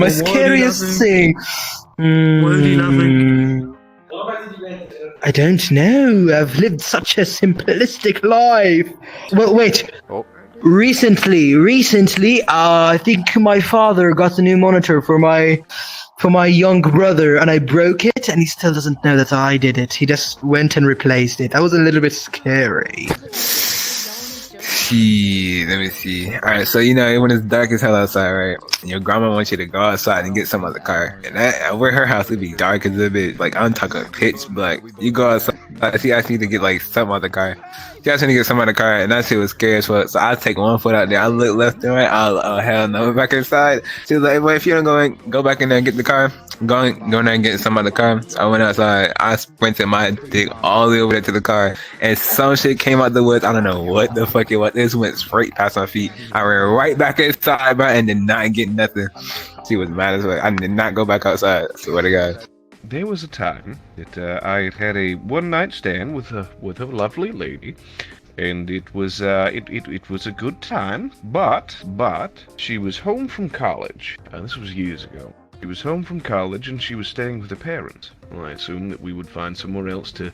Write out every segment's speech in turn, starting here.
My Well, why are you scariest laughing? thing. Why are you laughing? I don't know. I've lived such a simplistic life. Well, wait. Oh. Recently, I think my father got a new monitor for my young brother, and I broke it, and he still doesn't know that I did it. He just went and replaced it. That was a little bit scary. Let me see. Alright, so you know when it's dark as hell outside, right? Your grandma wants you to go outside and get some other car. And that where her house would be dark as a bit. Like I'm talking pitch black. You go outside, she asked me to get like some other car. She asked me to get some other car, and that shit was scary as fuck. So I take one foot out there, I look left and right, oh hell no, back inside. She was like, well, if you don't go back in there and get the car. Go in there and get some other car. I went outside, I sprinted my dick all the way over there to the car, and some shit came out the woods. I don't know what the fuck it was. This went straight past my feet. I ran right back inside, bro, and did not get nothing. She was mad as well. I did not go back outside. Swear to God. There was a time that I had a one-night stand with a lovely lady, and it was a good time. But she was home from college. This was years ago. She was home from college, and she was staying with her parents. Well, I assumed that we would find somewhere else to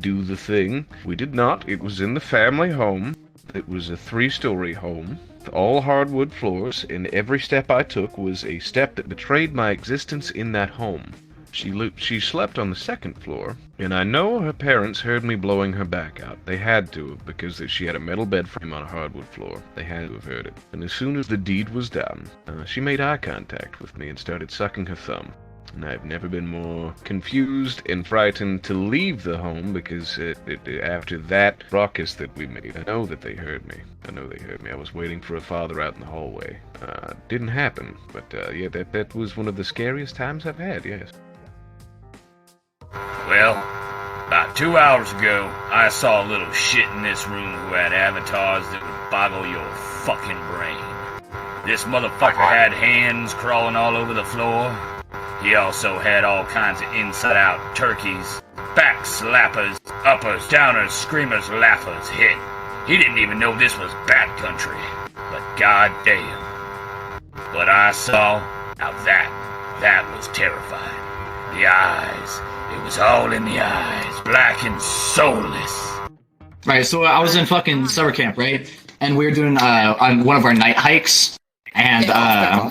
do the thing. We did not. It was in the family home. It was a 3-story home, with all hardwood floors, and every step I took was a step that betrayed my existence in that home. She slept on the 2nd floor, and I know her parents heard me blowing her back out. They had to, because she had a metal bed frame on a hardwood floor. They had to have heard it. And as soon as the deed was done, she made eye contact with me and started sucking her thumb. And I've never been more confused and frightened to leave the home, because after that ruckus that we made, I know that they heard me. I was waiting for a father out in the hallway. Didn't happen, but yeah, that was one of the scariest times I've had, yes. Well, about 2 hours ago, I saw a little shit in this room who had avatars that would boggle your fucking brain. This motherfucker had hands crawling all over the floor. He also had all kinds of inside-out turkeys, back slappers, uppers, downers, screamers, laughers, hit. He didn't even know this was bad country. But goddamn. What I saw, now that was terrifying. The eyes. It was all in the eyes, black and soulless. Right, so I was in fucking summer camp, right? And we were doing on one of our night hikes, and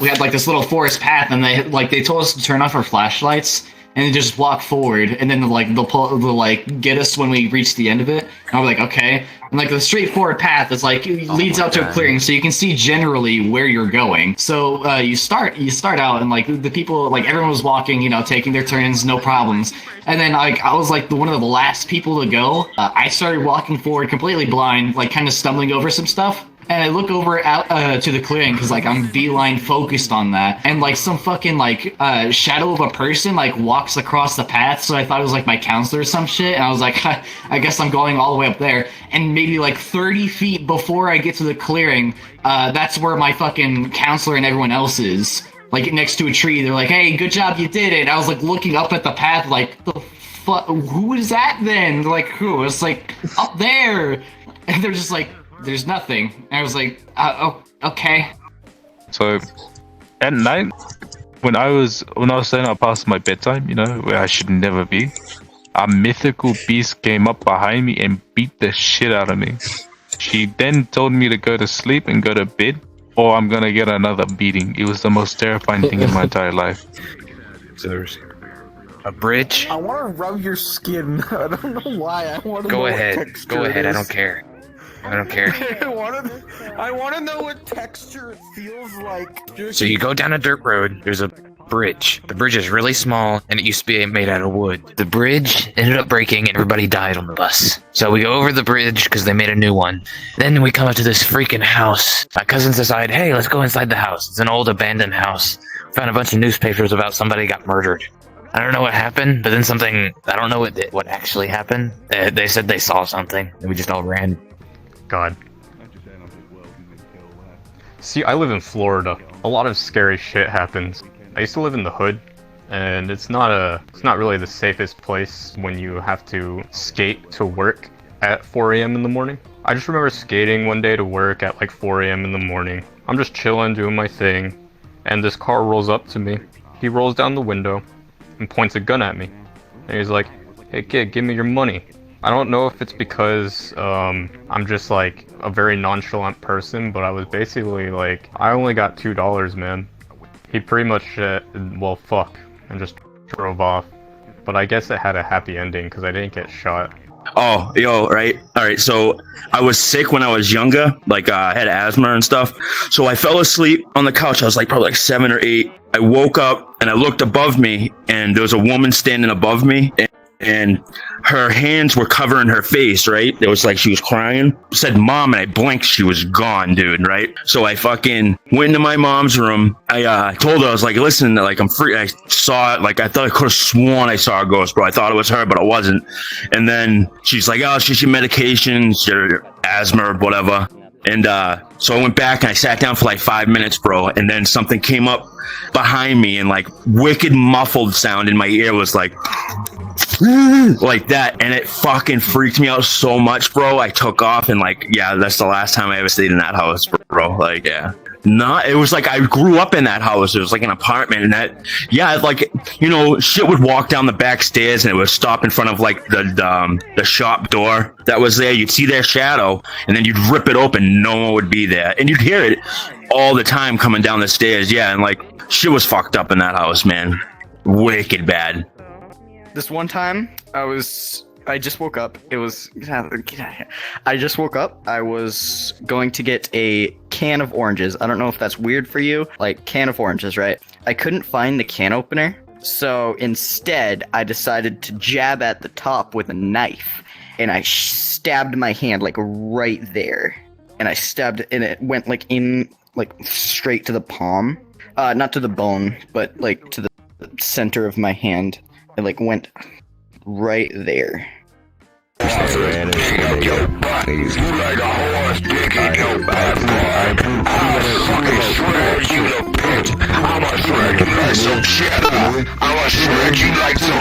we had like this little forest path, and they told us to turn off our flashlights and just walk forward, and then they'll get us when we reach the end of it. And we're like, okay. And like the straightforward path is like leads out to a clearing, so you can see generally where you're going. So you start out, and like the people, like everyone was walking, you know, taking their turns, no problems. And then like I was like one of the last people to go. I started walking forward completely blind, like kind of stumbling over some stuff. And I look over out to the clearing because like I'm beeline focused on that, and like some fucking like shadow of a person like walks across the path. So I thought it was like my counselor or some shit, and I was like, I guess I'm going all the way up there. And maybe like 30 feet before I get to the clearing, that's where my fucking counselor and everyone else is. Like next to a tree, they're like, "Hey, good job, you did it." And I was like looking up at the path, like, the fuck, who is that then? Like, who? It's like up there, and they're just like, there's nothing. And I was like, oh, okay. So, at night, when I was staying out past my bedtime, you know, where I should never be, a mythical beast came up behind me and beat the shit out of me. She then told me to go to sleep and go to bed, or I'm gonna get another beating. It was the most terrifying thing in my entire life. A bridge? I want to rub your skin. I don't know why. I want to Go know ahead. what texture Go ahead. it I is. don't care. I don't care. I want to know what texture it feels like. So you go down a dirt road, there's a bridge. The bridge is really small, and it used to be made out of wood. The bridge ended up breaking, and everybody died on the bus. So we go over the bridge, because they made a new one. Then we come up to this freaking house. My cousins decide, hey, let's go inside the house. It's an old abandoned house. Found a bunch of newspapers about somebody got murdered. I don't know what happened, but then something, I don't know what actually happened. They said they saw something, and we just all ran. God. See, I live in Florida. A lot of scary shit happens. I used to live in the hood, and it's not really the safest place when you have to skate to work at 4 a.m. in the morning. I just remember skating one day to work at like 4 a.m. in the morning. I'm just chilling, doing my thing, and this car rolls up to me. He rolls down the window and points a gun at me. And he's like, "Hey kid, give me your money." I don't know if it's because I'm just like a very nonchalant person, but I was basically like, I only got $2, man. He pretty much said, well, fuck, and just drove off. But I guess it had a happy ending because I didn't get shot. Oh, yo, right. All right. So I was sick when I was younger. Like I had asthma and stuff. So I fell asleep on the couch. I was like probably like 7 or 8. I woke up and I looked above me, and there was a woman standing above me. And her hands were covering her face, right? It was like she was crying. Said mom, and I blinked, she was gone, dude, right? So I fucking went into my mom's room. I told her, I was like, listen, like I'm free. I saw it, like I thought I could have sworn I saw a ghost, bro. I thought it was her, but it wasn't. And then she's like, oh, she's your medications, your asthma or whatever. And so I went back and I sat down for like 5 minutes, bro. And then something came up behind me, and like wicked muffled sound in my ear was like that, and it fucking freaked me out so much, bro. I took off, and like, yeah, that's the last time I ever stayed in that house, bro. Like, yeah. It was like I grew up in that house. It was like an apartment, and that, yeah, like, you know, shit would walk down the back stairs and it would stop in front of like the shop door that was there. You'd see their shadow, and then you'd rip it open, no one would be there, and you'd hear it all the time coming down the stairs. Yeah, and like shit was fucked up in that house, man. Wicked bad. This one time, I just woke up. It was, get out of here. I just woke up. I was going to get a can of oranges. I don't know if that's weird for you. Like, can of oranges, right? I couldn't find the can opener. So instead, I decided to jab at the top with a knife. And I stabbed my hand, like, right there. And I stabbed, and it went, like, in, like, straight to the palm. Not to the bone, but, like, to the center of my hand. It like went right there. I'ma shred you like some cheddar. I'ma shred you like some